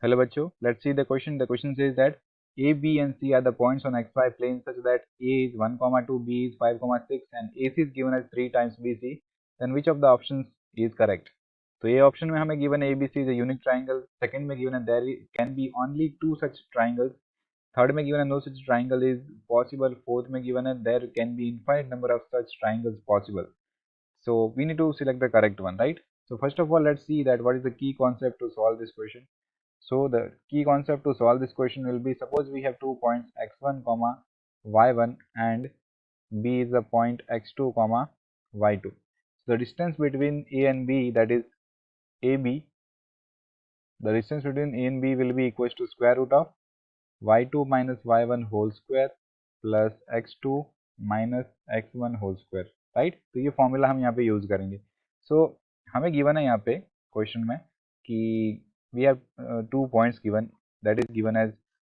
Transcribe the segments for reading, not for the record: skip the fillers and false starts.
Hello bachcho, let's see the question. The question says that A, B and C are the points on xy plane such that A is 1, 2, B is 5, 6 and AC is given as 3 times BC. Then which of the options is correct? तो ये option में हमें given ABC is a unique triangle, second में given है there can be only 2 such triangles, third में given है no such triangle is possible, fourth में given है there can be infinite number of such triangles possible. So we need to select the correct one, right? So first of all, let's see that what is the key concept to solve this question. So the key concept to solve this question will be, suppose we have 2 points x1 comma y1 and B is the point x2 comma y2. So the distance between A and B, that is AB, the distance between A and B will be equals to square root of y2 minus y1 whole square plus x2 minus x1 whole square, right? तो ये formula हम यहाँ पे use करेंगे. सो हमें given है यहाँ पे क्वेश्चन में कि we have 2 points given, that is given as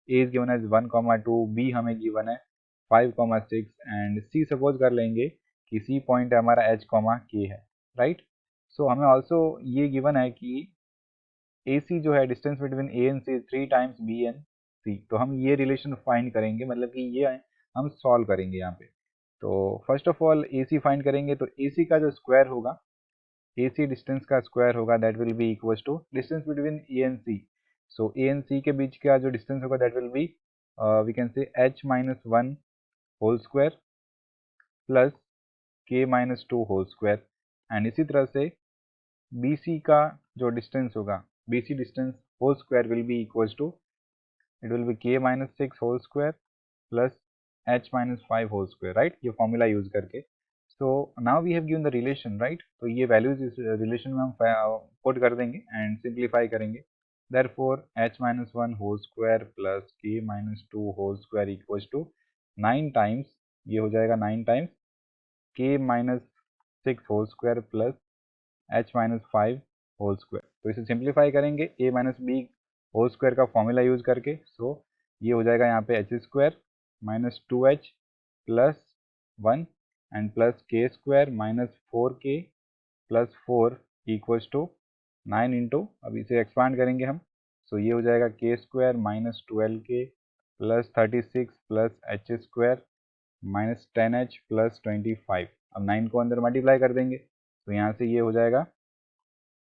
A is given as 1, 2, B हमें given है 5, 6 and C सपोज कर लेंगे कि C पॉइंट है हमारा H, K है, राइट? सो हमें ऑल्सो ये गिवन है कि AC जो है distance between A and C 3 times B and C. तो हम ये रिलेशन फाइंड करेंगे, मतलब कि ये हम सॉल्व करेंगे यहाँ पे. तो first of all AC find करेंगे, तो AC का जो स्क्वायर होगा, AC डिस्टेंस का स्क्वायर होगा, that will be equal to distance between A and C. So A and C के बीच का जो डिस्टेंस होगा that will be we can say H minus 1 whole square plus K minus 2 whole square. And इसी तरह से BC का जो डिस्टेंस होगा, BC distance whole square will be equal to, it will be K minus 6 whole square plus H minus 5 whole square, right? ये formula use करके. So now we have given the relation, right? तो ये values इस relation में हम put कर देंगे and simplify करेंगे. Therefore h minus 1 whole square plus k minus 2 whole square equals to 9 times, ये हो जाएगा 9 times k minus 6 whole square plus h minus 5 whole square. तो इसे simplify करेंगे a minus b whole square का formula use करके. So ये हो जाएगा यहाँ पे h square minus 2h plus 1 and plus k square minus 4k plus 4 equals to 9 into, अब इसे एक्सपांड करेंगे हम. सो ये हो जाएगा के square minus 12k plus 36 plus H square minus 10h plus 25. अब 9 को अंदर मल्टीप्लाई कर देंगे, तो यहाँ से ये हो जाएगा,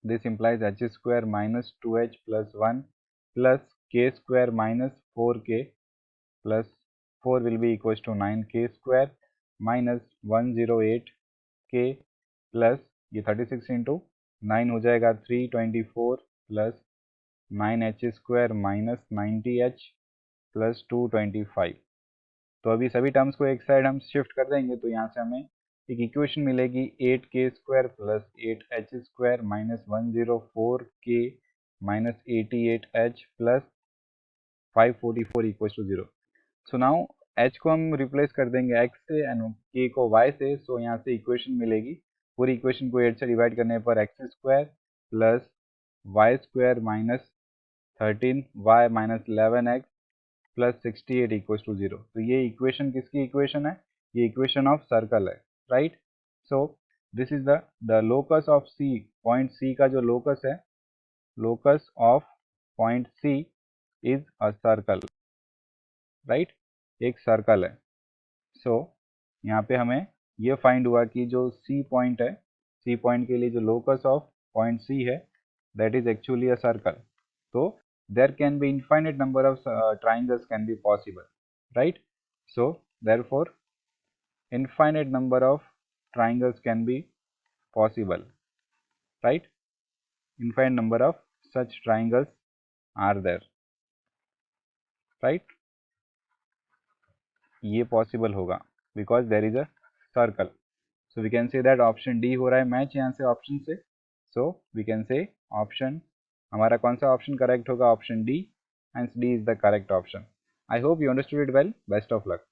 this implies h square minus 2h plus 1 plus k square minus 4k plus 4 will be equals to 9k square minus 108k plus ये 36 इंटू 9 हो जाएगा 324 plus 9h square minus 90h plus 225. तो अभी सभी टर्म्स को एक साइड हम shift कर देंगे, तो यहाँ से हमें एक इक्वेशन मिलेगी 8k square plus 8h square minus 104k minus 88h plus 544 equal to 0. So now h को हम रिप्लेस कर देंगे x से एंड k को y से. सो यहाँ से इक्वेशन मिलेगी, पूरी इक्वेशन को 8 से डिवाइड करने पर x square plus y square minus 13y minus 11x plus 68 equal to 0. तो ये इक्वेशन किसकी इक्वेशन है? ये इक्वेशन ऑफ सर्कल है, right? So this is the locus of C, point C का जो लोकस है, locus of point C is a circle, right? एक सर्कल है. सो यहाँ पे हमें ये फाइंड हुआ कि जो C पॉइंट है, C पॉइंट के लिए जो लोकस ऑफ पॉइंट C है, that is actually a circle. तो there can be infinite number of triangles can be possible, right? So therefore infinite number of triangles can be possible, right? Infinite number of such triangles are there, right? ये possible होगा because there is a circle. So we can say that option D हो रहा है match यहाँ से option से. So we can say option, हमारा कौन सा ऑप्शन करेक्ट होगा? Option D, and D is the correct option. I hope you understood it well. Best of luck.